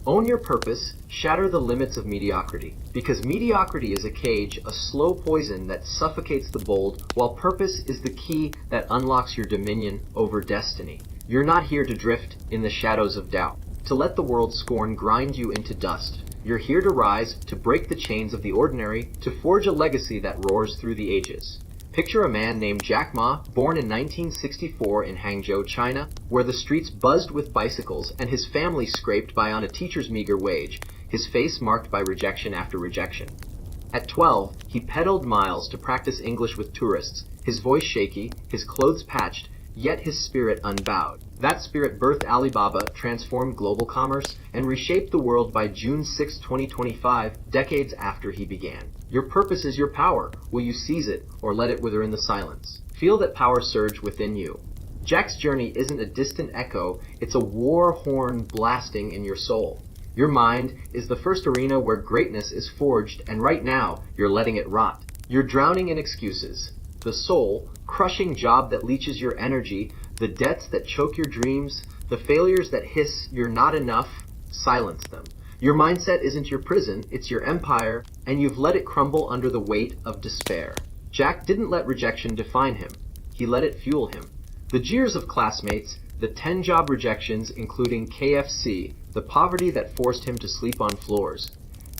Own your purpose, shatter the limits of mediocrity. Because mediocrity is a cage, a slow poison that suffocates the bold, while purpose is the key that unlocks your dominion over destiny. You're not here to drift in the shadows of doubt, to let the world's scorn grind you into dust. You're here to rise, to break the chains of the ordinary, to forge a legacy that roars through the ages. Picture a man named Jack Ma, born in 1964 in Hangzhou, China, where the streets buzzed with bicycles and his family scraped by on a teacher's meager wage, his face marked by rejection after rejection. At 12, he pedaled miles to practice English with tourists, his voice shaky, his clothes patched, yet his spirit unbowed. That spirit birthed Alibaba, transformed global commerce, and reshaped the world by June 6, 2025, decades after he began. Your purpose is your power. Will you seize it, or let it wither in the silence? Feel that power surge within you. Jack's journey isn't a distant echo, it's a war horn blasting in your soul. Your mind is the first arena where greatness is forged, and right now, you're letting it rot. You're drowning in excuses. The soul, crushing job that leeches your energy, the debts that choke your dreams, the failures that hiss you're not enough, silence them. Your mindset isn't your prison, it's your empire, and you've let it crumble under the weight of despair. Jack didn't let rejection define him. He let it fuel him. The jeers of classmates, the 10 job rejections including KFC, the poverty that forced him to sleep on floors.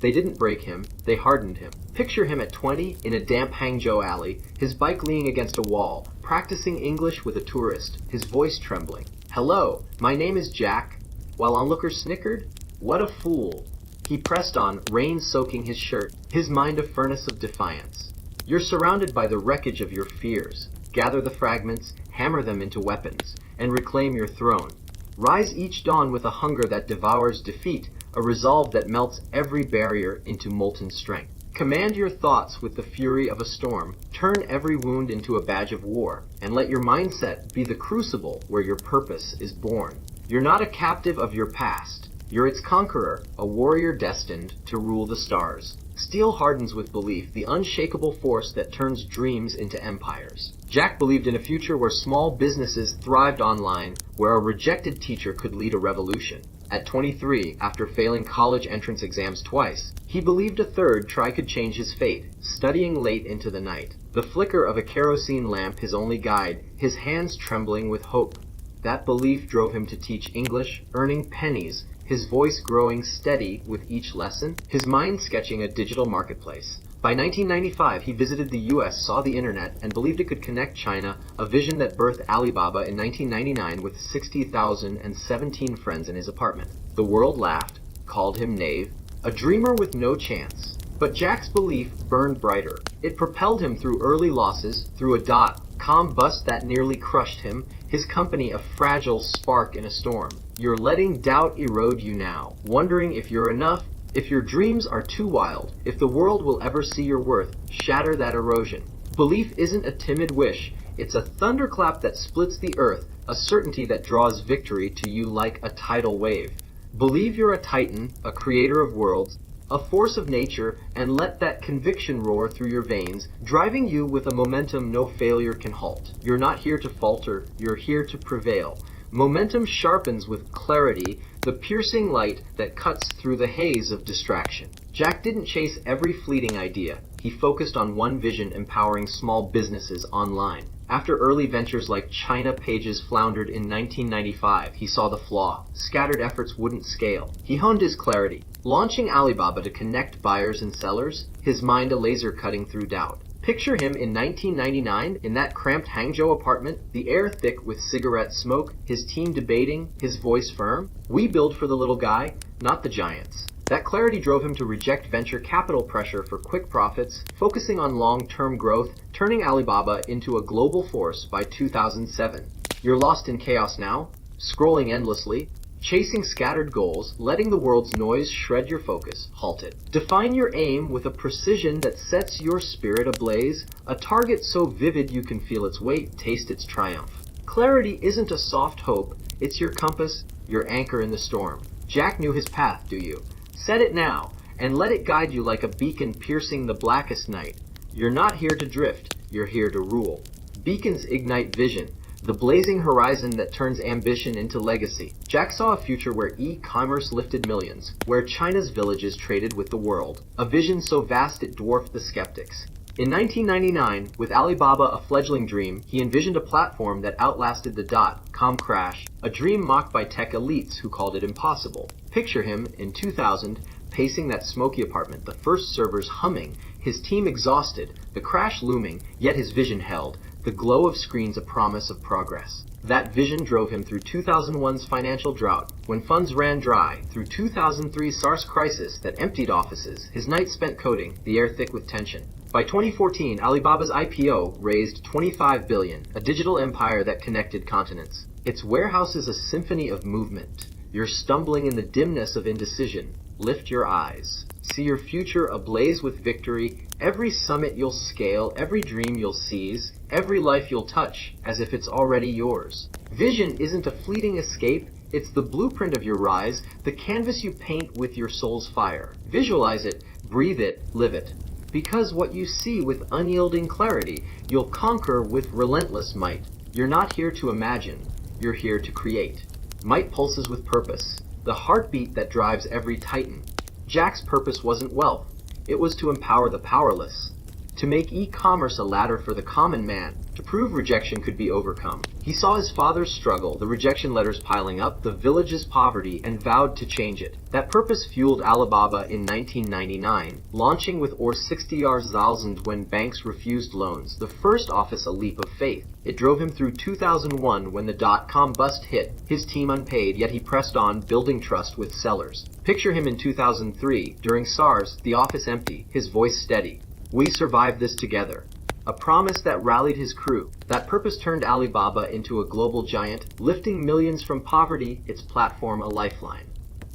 They didn't break him, they hardened him. Picture him at 20 in a damp Hangzhou alley, his bike leaning against a wall, practicing English with a tourist, his voice trembling. "Hello, my name is Jack." While onlookers snickered, "What a fool." He pressed on, rain soaking his shirt, his mind a furnace of defiance. You're surrounded by the wreckage of your fears. Gather the fragments, hammer them into weapons, and reclaim your throne. Rise each dawn with a hunger that devours defeat, a resolve that melts every barrier into molten strength. Command your thoughts with the fury of a storm, turn every wound into a badge of war, and let your mindset be the crucible where your purpose is born. You're not a captive of your past. You're its conqueror, a warrior destined to rule the stars. Steel hardens with belief, the unshakable force that turns dreams into empires. Jack believed in a future where small businesses thrived online, where a rejected teacher could lead a revolution. At 23, after failing college entrance exams twice, he believed a third try could change his fate, studying late into the night. The flicker of a kerosene lamp his only guide, his hands trembling with hope. That belief drove him to teach English, earning pennies, his voice growing steady with each lesson, his mind sketching a digital marketplace. By 1995, he visited the US, saw the internet, and believed it could connect China, a vision that birthed Alibaba in 1999 with 60,017 friends in his apartment. The world laughed, called him naive, a dreamer with no chance. But Jack's belief burned brighter. It propelled him through early losses, through a dot-com bust that nearly crushed him, his company a fragile spark in a storm. You're letting doubt erode you now, wondering if you're enough, if your dreams are too wild, if the world will ever see your worth. Shatter that erosion. Belief isn't a timid wish, it's a thunderclap that splits the earth, a certainty that draws victory to you like a tidal wave. Believe you're a titan, a creator of worlds, a force of nature, and let that conviction roar through your veins, driving you with a momentum no failure can halt. You're not here to falter, you're here to prevail. Momentum sharpens with clarity, the piercing light that cuts through the haze of distraction. Jack didn't chase every fleeting idea. He focused on one vision, empowering small businesses online. After early ventures like China Pages floundered in 1995, he saw the flaw. Scattered efforts wouldn't scale. He honed his clarity, launching Alibaba to connect buyers and sellers, his mind a laser cutting through doubt. Picture him in 1999 in that cramped Hangzhou apartment, the air thick with cigarette smoke, his team debating, his voice firm. We build for the little guy, not the giants. That clarity drove him to reject venture capital pressure for quick profits, focusing on long-term growth, turning Alibaba into a global force by 2007. You're lost in chaos now, scrolling endlessly, chasing scattered goals, letting the world's noise shred your focus. Halt it. Define your aim with a precision that sets your spirit ablaze, a target so vivid you can feel its weight, taste its triumph. Clarity isn't a soft hope, it's your compass, your anchor in the storm. Jack knew his path, do you? Set it now, and let it guide you like a beacon piercing the blackest night. You're not here to drift, you're here to rule. Beacons ignite vision. the blazing horizon that turns ambition into legacy. Jack saw a future where e-commerce lifted millions, where China's villages traded with the world, a vision so vast it dwarfed the skeptics. In 1999, with Alibaba a fledgling dream, he envisioned a platform that outlasted the dot-com crash, a dream mocked by tech elites who called it impossible. Picture him, in 2000, pacing that smoky apartment, the first servers humming, his team exhausted, the crash looming, yet his vision held, the glow of screens a promise of progress. That vision drove him through 2001's financial drought, when funds ran dry, through 2003's SARS crisis that emptied offices, his nights spent coding, the air thick with tension. By 2014, Alibaba's IPO raised $25 billion, a digital empire that connected continents. Its warehouse is a symphony of movement. You're stumbling in the dimness of indecision. Lift your eyes. See your future ablaze with victory. Every summit you'll scale, every dream you'll seize, every life you'll touch, as if it's already yours. Vision isn't a fleeting escape. It's the blueprint of your rise, the canvas you paint with your soul's fire. Visualize it, breathe it, live it. Because what you see with unyielding clarity, you'll conquer with relentless might. You're not here to imagine, you're here to create. Might pulses with purpose, the heartbeat that drives every titan. Jack's purpose wasn't wealth, it was to empower the powerless, to make e-commerce a ladder for the common man, to prove rejection could be overcome. He saw his father's struggle, the rejection letters piling up, the village's poverty, and vowed to change it. That purpose fueled Alibaba in 1999, launching with over 60,000 when banks refused loans, the first office a leap of faith. It drove him through 2001 when the dot-com bust hit, his team unpaid, yet he pressed on, building trust with sellers. Picture him in 2003, during SARS, the office empty, his voice steady. We survived this together. A promise that rallied his crew. That purpose turned Alibaba into a global giant, lifting millions from poverty, its platform a lifeline.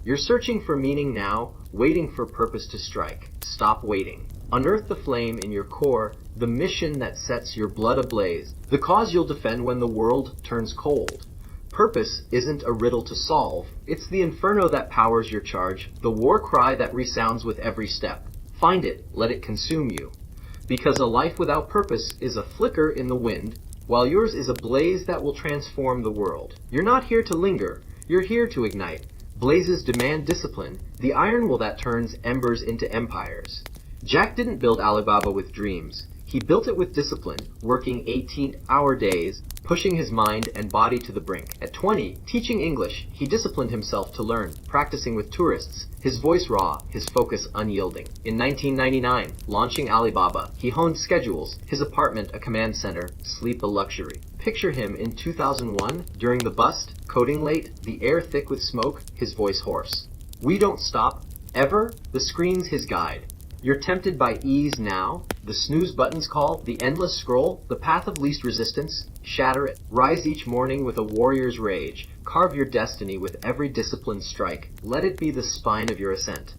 You're searching for meaning now, waiting for purpose to strike. Stop waiting. Unearth the flame in your core, the mission that sets your blood ablaze, the cause you'll defend when the world turns cold. Purpose isn't a riddle to solve. It's the inferno that powers your charge, the war cry that resounds with every step. Find it, let it consume you. Because a life without purpose is a flicker in the wind, while yours is a blaze that will transform the world. You're not here to linger, you're here to ignite. Blazes demand discipline, the iron will that turns embers into empires. Jack didn't build Alibaba with dreams. He built it with discipline, working 18-hour days, pushing his mind and body to the brink. At 20, teaching English, he disciplined himself to learn, practicing with tourists, his voice raw, his focus unyielding. In 1999, launching Alibaba, he honed schedules, his apartment a command center, sleep a luxury. Picture him in 2001, during the bust, coding late, the air thick with smoke, his voice hoarse. We don't stop, ever, the screen's his guide. You're tempted by ease now, the snooze buttons call, the endless scroll, the path of least resistance. Shatter it. Rise each morning with a warrior's rage. Carve your destiny with every disciplined strike. Let it be the spine of your ascent.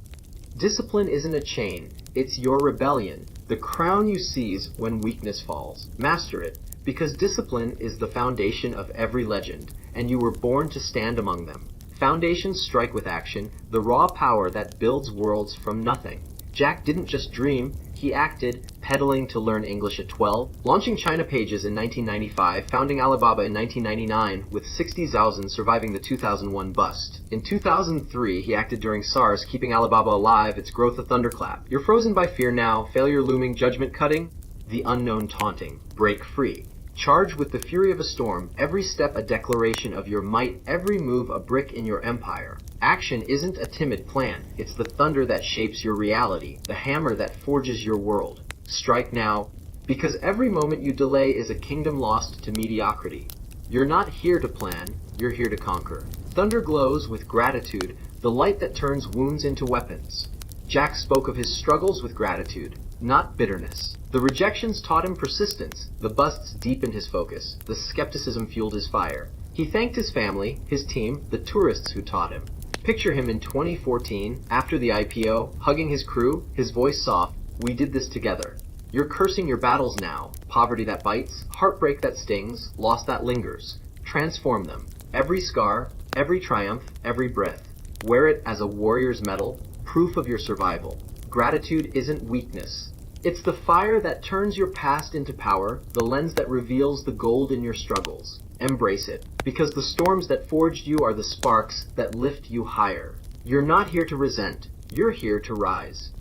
Discipline isn't a chain, it's your rebellion, the crown you seize when weakness falls. Master it, because discipline is the foundation of every legend, and you were born to stand among them. Foundations strike with action, the raw power that builds worlds from nothing. Jack didn't just dream, he acted, pedaling to learn English at 12, launching China Pages in 1995, founding Alibaba in 1999, with 60,000 surviving the 2001 bust. In 2003, he acted during SARS, keeping Alibaba alive, its growth a thunderclap. You're frozen by fear now, failure looming, judgment cutting, the unknown taunting. Break free. Charge with the fury of a storm, every step a declaration of your might, every move a brick in your empire. Action isn't a timid plan, it's the thunder that shapes your reality, the hammer that forges your world. Strike now, because every moment you delay is a kingdom lost to mediocrity. You're not here to plan, you're here to conquer. Thunder glows with gratitude, the light that turns wounds into weapons. Jack spoke of his struggles with gratitude, not bitterness. The rejections taught him persistence, the busts deepened his focus, the skepticism fueled his fire. He thanked his family, his team, the tourists who taught him. Picture him in 2014, after the IPO, hugging his crew, his voice soft, we did this together. You're cursing your battles now, poverty that bites, heartbreak that stings, loss that lingers. Transform them. Every scar, every triumph, every breath. Wear it as a warrior's medal, proof of your survival. Gratitude isn't weakness, It's the fire that turns your past into power, the lens that reveals the gold in your struggles. Embrace it, because the storms that forged you are the sparks that lift you higher. You're not here to resent, you're here to rise.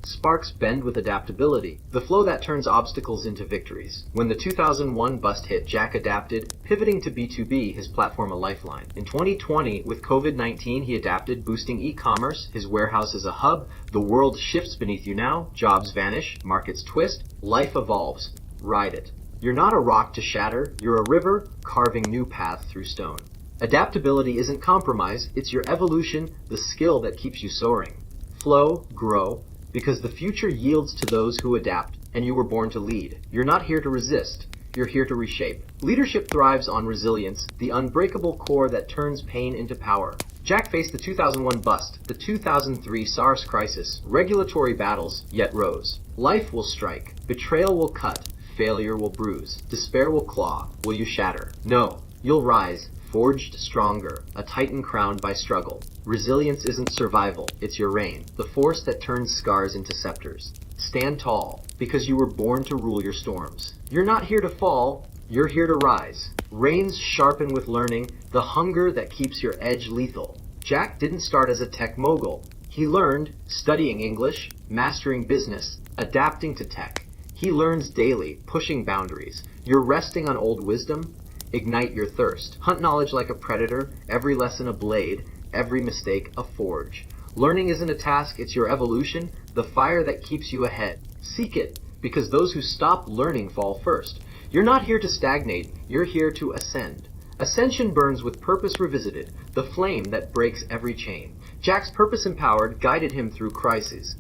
Sparks bend with adaptability, the flow that turns obstacles into victories. When the 2001 bust hit, Jack adapted, pivoting to B2B, his platform a lifeline. In 2020, with COVID-19, he adapted, boosting e-commerce, his warehouse as a hub. The world shifts beneath you now, jobs vanish, markets twist, life evolves. Ride it. You're not a rock to shatter, you're a river, carving new paths through stone. Adaptability isn't compromise, it's your evolution, the skill that keeps you soaring. Flow, grow, because the future yields to those who adapt, and you were born to lead. You're not here to resist, you're here to reshape. Leadership thrives on resilience, the unbreakable core that turns pain into power. Jack faced the 2001 bust, the 2003 SARS crisis, regulatory battles, yet rose. Life will strike, betrayal will cut, failure will bruise, despair will claw. Will you shatter? No, you'll rise, forged stronger, a titan crowned by struggle. Resilience isn't survival, it's your reign, the force that turns scars into scepters. Stand tall, because you were born to rule your storms. You're not here to fall, you're here to rise. Reins sharpen with learning, the hunger that keeps your edge lethal. Jack didn't start as a tech mogul. He learned, studying English, mastering business, adapting to tech. He learns daily, pushing boundaries. You're resting on old wisdom? Ignite your thirst. Hunt knowledge like a predator, every lesson a blade, every mistake a forge. Learning isn't a task, it's your evolution, the fire that keeps you ahead. Seek it, because those who stop learning fall first. You're not here to stagnate, you're here to ascend. Ascension burns with purpose revisited, the flame that breaks every chain. Jack's purpose empowered guided him through crises.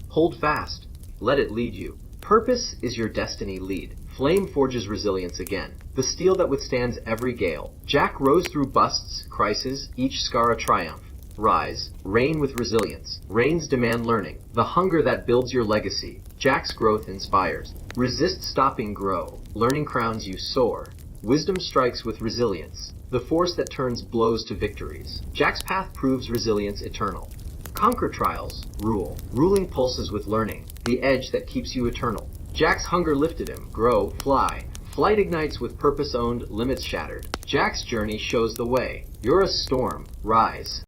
Hold fast, let it lead you. Purpose is your destiny lead. Flame forges resilience again, the steel that withstands every gale. Jack rose through busts, crises, each scar a triumph. Rise, reign with resilience. Reigns demand learning, the hunger that builds your legacy. Jack's growth inspires. Resist stopping, grow. Learning crowns you soar. Wisdom strikes with resilience, the force that turns blows to victories. Jack's path proves resilience eternal. Conquer trials, rule. Ruling pulses with learning, the edge that keeps you eternal. Jack's hunger lifted him, grow, fly. Flight ignites with purpose owned, limits shattered. Jack's journey shows the way. You're a storm, rise.